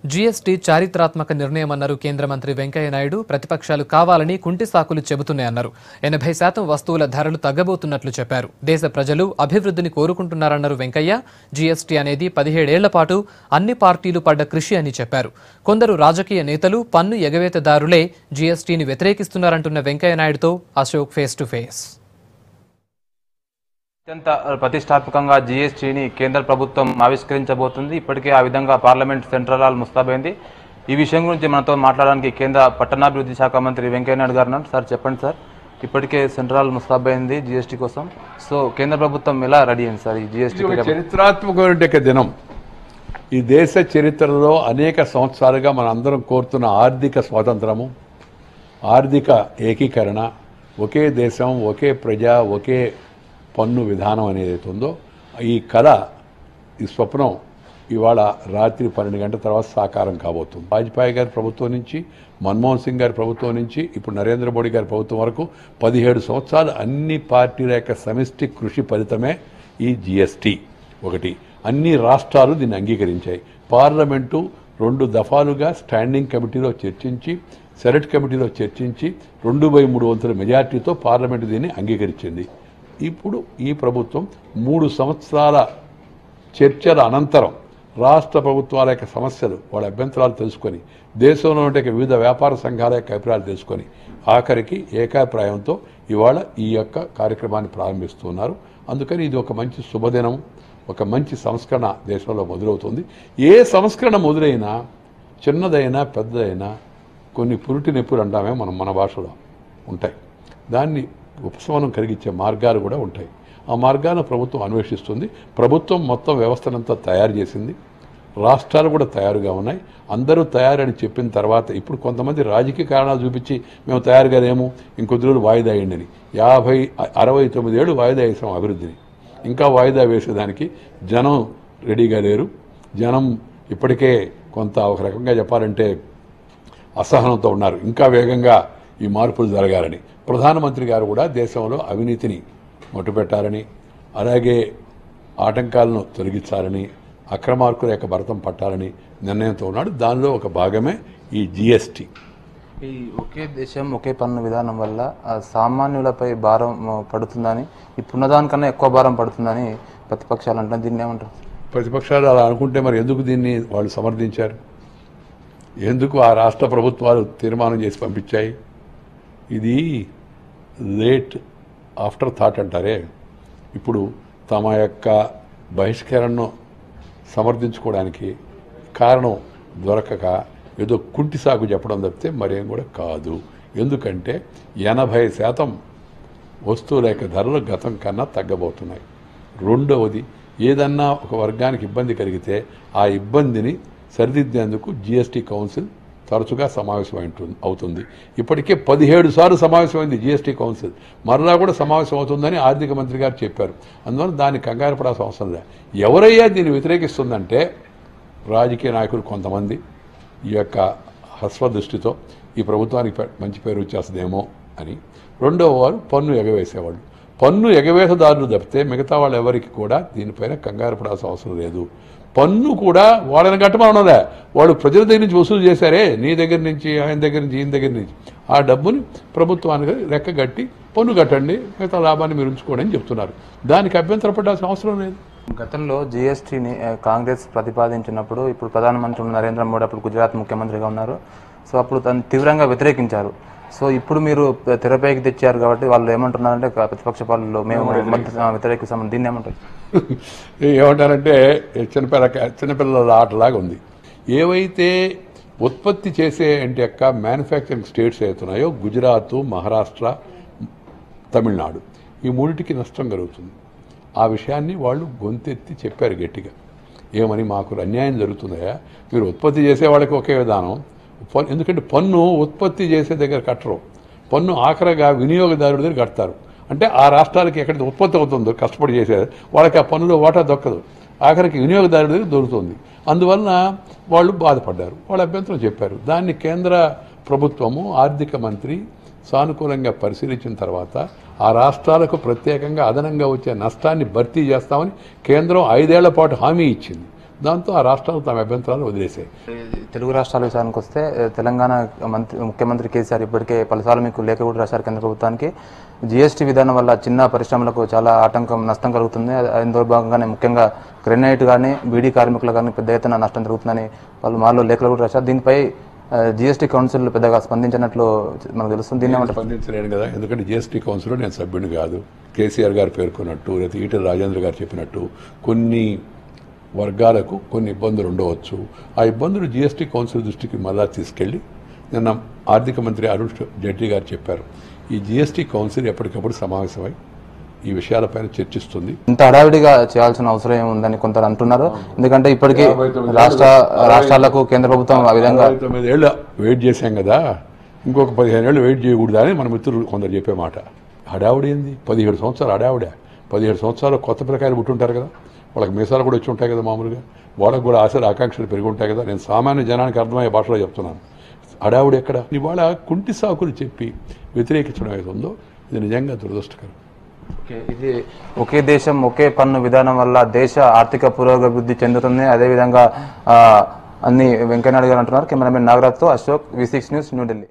GST చారిత్రాత్మక నిర్ణయమన్నారు కేంద్ర మంత్రి వెంకయ్య నాయుడు. ప్రతిపక్షాలు కావాలని కుంటి సాకులు చెబుతున్నాయన్నారు. 80% వస్తువుల ధరలు తగ్గబోతున్నట్లు చెప్పారు. దేశ ప్రజలు అభివృద్ధిని కోరుకుంటున్నారన్నారు వెంకయ్య. జీఎస్టీ అనేది 17 ఏళ్ల పాటు అన్ని పార్టీలు పడ్డ కృషి అని చెప్పారు. కొందరు రాజకీయ నేతలు పన్ను ఎగవేతదారులే జీఎస్టీని వ్యతిరేకిస్తున్నారంటున్న వెంకయ్య నాయుడుతో అశోక్ ఫేస్ టు ఫేస్. అత్యంత ప్రతిష్టాత్మకంగా జీఎస్టీని కేంద్ర ప్రభుత్వం ఆవిష్కరించబోతుంది. ఇప్పటికే ఆ విధంగా పార్లమెంట్ సెంట్రల్ హాల్ ముస్తాబైంది. ఈ విషయం గురించి మనతో మాట్లాడడానికి కేంద్ర పట్టణాభివృద్ధి శాఖ మంత్రి వెంకయ్య నాయుడు గారు ఉన్నారు. సార్ చెప్పండి సార్, ఇప్పటికే సెంట్రల్ హాల్ ముస్తాబైంది జీఎస్టీ కోసం. సో కేంద్ర ప్రభుత్వం ఎలా రెడీ అయింది సార్ ఈ జీఎస్టీ? చరిత్రాత్మకమైన దినం. ఈ దేశ చరిత్రలో అనేక సంవత్సరాలుగా మన అందరం కోరుతున్న ఆర్థిక స్వాతంత్రము, ఆర్థిక ఏకీకరణ, ఒకే దేశం, ఒకే ప్రజ, ఒకే పన్ను విధానం అనేది ఉందో ఈ కళ, ఈ స్వప్నం ఇవాళ రాత్రి 12 గంటల తర్వాత సాకారం కాబోతుంది. వాజ్పేయి గారి ప్రభుత్వం నుంచి, మన్మోహన్ సింగ్ గారి ప్రభుత్వం నుంచి, ఇప్పుడు నరేంద్ర మోడీ గారి ప్రభుత్వం వరకు 17 సంవత్సరాలు అన్ని పార్టీల యొక్క సమిష్టి కృషి ఫలితమే ఈ జీఎస్టీ. ఒకటి, అన్ని రాష్ట్రాలు దీన్ని అంగీకరించాయి. పార్లమెంటు 2 దఫాలుగా స్టాండింగ్ కమిటీలో చర్చించి, సెనెట్ కమిటీలో చర్చించి 2/3 వంతుల మెజార్టీతో పార్లమెంటు దీన్ని అంగీకరించింది. ఇప్పుడు ఈ ప్రభుత్వం 3 సంవత్సరాల చర్చల అనంతరం రాష్ట్ర ప్రభుత్వాల యొక్క సమస్యలు, వాళ్ళ అభ్యంతరాలు తెలుసుకొని, దేశంలో ఉండే వివిధ వ్యాపార సంఘాల యొక్క అభిప్రాయాలు తెలుసుకొని ఆఖరికి ఏకాభిప్రాయంతో ఇవాళ ఈ యొక్క కార్యక్రమాన్ని ప్రారంభిస్తున్నారు. అందుకని ఇది ఒక మంచి శుభదినం, ఒక మంచి సంస్కరణ దేశంలో మొదలవుతుంది. ఏ సంస్కరణ మొదలైనా, చిన్నదైనా పెద్దదైనా కొన్ని పురుటి నొప్పులు అంటామే మనం మన భాషలో ఉంటాయి. దాన్ని ఉపశమనం కలిగించే మార్గాలు కూడా ఉంటాయి. ఆ మార్గాలను ప్రభుత్వం అన్వేషిస్తుంది. ప్రభుత్వం మొత్తం వ్యవస్థనంతా తయారు చేసింది. రాష్ట్రాలు కూడా తయారుగా ఉన్నాయి. అందరూ తయారని చెప్పిన తర్వాత ఇప్పుడు కొంతమంది రాజకీయ కారణాలు చూపించి మేము తయారుగా లేము, ఇంకొద్ది రోజులు వాయిదా అయ్యండి. 69 ఏళ్ళు వాయిదా వేసాం అభివృద్ధిని. ఇంకా వాయిదా వేసేదానికి జనం రెడీగా లేరు. జనం ఇప్పటికే కొంత ఒక రకంగా చెప్పాలంటే అసహనంతో ఉన్నారు. ఇంకా వేగంగా ఈ మార్పులు జరగాలని ప్రధానమంత్రి గారు కూడా దేశంలో అవినీతిని మొట్టుపెట్టాలని, అలాగే ఆటంకాలను తొలగించాలని, అక్రమార్కుల యొక్క భరతం పట్టాలని నిర్ణయంతో ఉన్నాడు. దానిలో ఒక భాగమే ఈ జీఎస్టీ. ఈ ఒకే దేశం ఒకే పన్ను విధానం వల్ల సామాన్యులపై భారం పడుతుందని, ఇప్పుడున్నదానికన్నా ఎక్కువ భారం పడుతుందని ప్రతిపక్షాలు అంటారు. దీన్ని ఏమంటారు? ప్రతిపక్షాలు అలా అనుకుంటే మరి ఎందుకు దీన్ని వాళ్ళు సమర్థించారు? ఎందుకు ఆ రాష్ట్ర ప్రభుత్వాలు తీర్మానం చేసి పంపించాయి? ఇది లేట్ ఆఫ్టర్ థాట్ అంటారే. ఇప్పుడు తమ యొక్క బహిష్కరణను సమర్థించుకోవడానికి కారణం దొరకక ఏదో కుంటి సాగు చెప్పడం తప్పితే మరేం కూడా కాదు. ఎందుకంటే 80% వస్తువుల యొక్క ధరలు గతం కన్నా తగ్గబోతున్నాయి. రెండవది, ఏదన్నా ఒక వర్గానికి ఇబ్బంది కలిగితే ఆ ఇబ్బందిని సరిదిద్దేందుకు జీఎస్టీ కౌన్సిల్ తరచుగా సమావేశం అవుతుంది. ఇప్పటికే 17 సార్లు సమావేశమైంది జీఎస్టీ కౌన్సిల్. మరలా కూడా సమావేశం అవుతుందని ఆర్థిక మంత్రి గారు చెప్పారు. అందువల్ల దాన్ని కంగారు పడాల్సిన అవసరం లేదు. ఎవరయ్యా దీన్ని వ్యతిరేకిస్తుందంటే రాజకీయ నాయకులు కొంతమంది ఈ యొక్క హస్వదృష్టితో ఈ ప్రభుత్వానికి మంచి పేరు వచ్చేస్తుందేమో అని. రెండవ వారు పన్ను ఎగవేసేవాళ్ళు. పన్ను ఎగవేతదారులు తప్పితే మిగతా వాళ్ళు ఎవరికి కూడా దీనిపైన కంగారు పడాల్సిన అవసరం లేదు. పన్ను కూడా వాళ్ళని కట్టమనలే, వాళ్ళు ప్రజల దగ్గర నుంచి వసూలు చేశారే, నీ దగ్గర నుంచి, ఆయన దగ్గర నుంచి, ఈయన దగ్గర నుంచి, ఆ డబ్బుని ప్రభుత్వానికి లెక్కగట్టి పన్ను కట్టండి, మిగతా లాభాన్ని మీరు ఉంచుకోండి అని చెప్తున్నారు. దానికి అభ్యంతరపడాల్సిన అవసరం లేదు. గతంలో జీఎస్టీని కాంగ్రెస్ ప్రతిపాదించినప్పుడు ఇప్పుడు ప్రధానమంత్రి నరేంద్ర మోడీ అప్పుడు గుజరాత్ ముఖ్యమంత్రిగా ఉన్నారు. సో అప్పుడు తను తీవ్రంగా వ్యతిరేకించారు. సో ఇప్పుడు మీరు తెరపైకి తెచ్చారు కాబట్టి వాళ్ళు ఏమంటున్నారంటే ప్రతిపక్ష పాలనలో మేము వ్యతిరేకిస్తామని. దీన్ని ఏమంటారు? ఏమంటారంటే చిన్నపిల్లల ఆటలాగా ఉంది. ఏవైతే ఉత్పత్తి చేసే యొక్క మ్యానుఫ్యాక్చరింగ్ స్టేట్స్ అవుతున్నాయో గుజరాత్, మహారాష్ట్ర, తమిళనాడు, ఈ మూడింటికి నష్టం కలుగుతుంది. ఆ విషయాన్ని వాళ్ళు గొంతెత్తి చెప్పారు గట్టిగా. ఏమని, మాకు అన్యాయం జరుగుతుందా, మీరు ఉత్పత్తి చేసే వాళ్ళకి ఒకే విధానం, ఎందుకంటే పన్ను ఉత్పత్తి చేసే దగ్గర కట్టరు, పన్ను ఆఖరగా వినియోగదారుడి దగ్గర కడతారు. అంటే ఆ రాష్ట్రాలకి ఎక్కడైతే ఉత్పత్తి అవుతుందో కష్టపడి చేసేది వాళ్ళకి ఆ పన్నులో వాటా దొక్కదు, ఆఖరికి వినియోగదారుడి దగ్గర దొరుకుతుంది. అందువలన వాళ్ళు బాధపడ్డారు, వాళ్ళు అభ్యంతరం చెప్పారు. దాన్ని కేంద్ర ప్రభుత్వము, ఆర్థిక మంత్రి సానుకూలంగా పరిశీలించిన తర్వాత ఆ రాష్ట్రాలకు ప్రత్యేకంగా అదనంగా వచ్చే నష్టాన్ని భర్తీ చేస్తామని కేంద్రం 5 ఏళ్ల పాటు హామీ ఇచ్చింది. దాంతో ఆ రాష్ట్రాలు తమ అభ్యంతరాలు వదిలేసాయి. తెలుగు రాష్ట్రాల విషయానికి వస్తే తెలంగాణ ముఖ్యమంత్రి కేసీఆర్ ఇప్పటికే పలుసార్లు మీకు లేఖ కూడా రాశారు కేంద్ర ప్రభుత్వానికి. జీఎస్టీ విధానం వల్ల చిన్న పరిశ్రమలకు చాలా నష్టం కలుగుతుంది. ఇందులో భాగంగానే ముఖ్యంగా గ్రెనైట్ కానీ బీడీ కార్మికులు కానీ పెద్ద ఎత్తున నష్టం జరుగుతుందని వాళ్ళు మాలో లేఖలు కూడా రాశారు. దీనిపై జీఎస్టీ కౌన్సిల్ పెద్దగా స్పందించినట్లు మనకు తెలుస్తుంది. దీన్ని స్పందించలేను కదా, ఎందుకంటే జీఎస్టీ కౌన్సిల్లో నేను సభ్యుని కాదు. కేసీఆర్ గారు పేర్కొన్నట్టు లేదా ఈటెల రాజేంద్ర గారు చెప్పినట్టు కొన్ని వర్గాలకు కొన్ని ఇబ్బందులు ఉండవచ్చు. ఆ ఇబ్బందులు జీఎస్టీ కౌన్సిల్ దృష్టికి మళ్ళా తీసుకెళ్లి నిన్న ఆర్థిక మంత్రి అరుణ్ జైట్లీ గారు చెప్పారు, ఈ జీఎస్టీ కౌన్సిల్ ఎప్పటికప్పుడు సమావేశమై ఈ విషయాలపైన చర్చిస్తుంది. ఇంత హడావిడిగా చేయాల్సిన అవసరం ఏముందని కొందరు అంటున్నారు. ఎందుకంటే ఇప్పటికీ రాష్ట్రాలకు కేంద్ర ప్రభుత్వం ఆ విధంగా 9 ఏళ్ళు వెయిట్ చేశాం కదా, ఇంకొక 15 ఏళ్ళు వెయిట్ చేయకూడదా అని మన మిత్రులు కొందరు చెప్పే మాట. హడావుడి ఏంది? 17 సంవత్సరాలు హడావుడే. 17 సంవత్సరాలు కొత్త పిల్లకాయలు పుట్టుంటారు కదా, వాళ్ళకి మీసాలు కూడా వచ్చి ఉంటాయి కదా, మామూలుగా వాళ్ళకు కూడా ఆశలు ఆకాంక్షలు పెరిగి ఉంటాయి కదా. నేను సామాన్య జనానికి అర్థమయ్యే భాషలో చెప్తున్నాను. హడావుడి ఎక్కడ? ఇవాళ కుంటి సాకులు చెప్పి వ్యతిరేకించడం ఏది ఉందో ఇది నిజంగా దురదృష్టకరం. ఇది ఒకే దేశం ఒకే పన్ను విధానం వల్ల దేశ ఆర్థిక పురోగతి చెందుతుంది. అదేవిధంగా అన్ని వెంకయ్యనాయుడు గారు అంటున్నారు. కెమెరామెన్ నాగరాజ్తో అశోక్, V6 న్యూస్, న్యూఢిల్లీ.